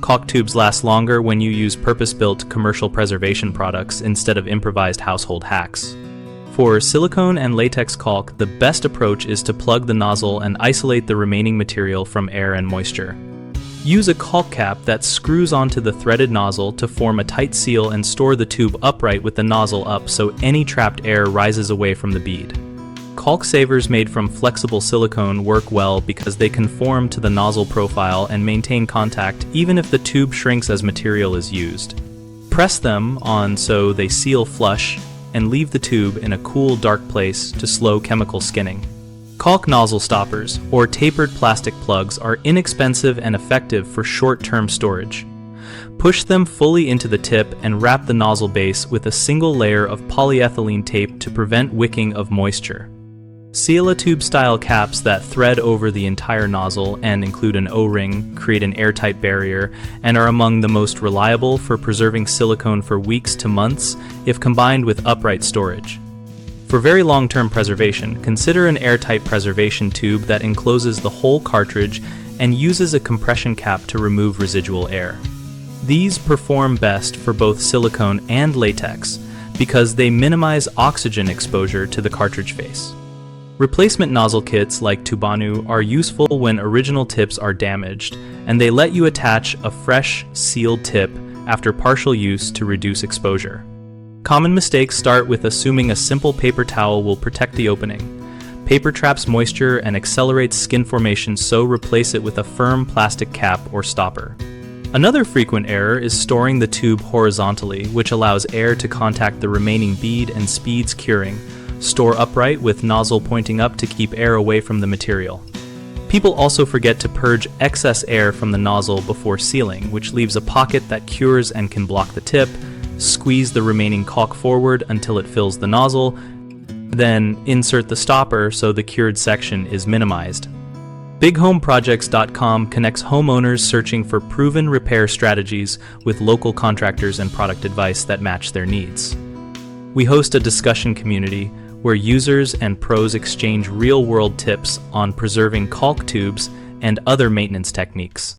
Caulk tubes last longer when you use purpose-built commercial preservation products instead of improvised household hacks. For silicone and latex caulk, the best approach is to plug the nozzle and isolate the remaining material from air and moisture. Use a caulk cap that screws onto the threaded nozzle to form a tight seal and store the tube upright with the nozzle up so any trapped air rises away from the bead. Caulk Savers made from flexible silicone work well because they conform to the nozzle profile and maintain contact even if the tube shrinks as material is used. Press them on so they seal flush and leave the tube in a cool, dark place to slow chemical skinning. Caulk nozzle stoppers, or tapered plastic plugs, are inexpensive and effective for short-term storage. Push them fully into the tip and wrap the nozzle base with a single layer of polyethylene tape to prevent wicking of moisture. SealaTube style caps that thread over the entire nozzle and include an O-ring create an airtight barrier and are among the most reliable for preserving silicone for weeks to months if combined with upright storage. For very long-term preservation, consider an airtight preservation tube that encloses the whole cartridge and uses a compression cap to remove residual air. These perform best for both silicone and latex because they minimize oxygen exposure to the cartridge face. Replacement nozzle kits like Tubanu are useful when original tips are damaged, and they let you attach a fresh, sealed tip after partial use to reduce exposure. Common mistakes start with assuming a simple paper towel will protect the opening. Paper traps moisture and accelerates skin formation, so replace it with a firm plastic cap or stopper. Another frequent error is storing the tube horizontally, which allows air to contact the remaining bead and speeds curing. Store upright with nozzle pointing up to keep air away from the material. People also forget to purge excess air from the nozzle before sealing, which leaves a pocket that cures and can block the tip. Squeeze the remaining caulk forward until it fills the nozzle, then insert the stopper so the cured section is minimized. BigHomeProjects.com connects homeowners searching for proven repair strategies with local contractors and product advice that match their needs. We host a discussion community where users and pros exchange real-world tips on preserving caulk tubes and other maintenance techniques.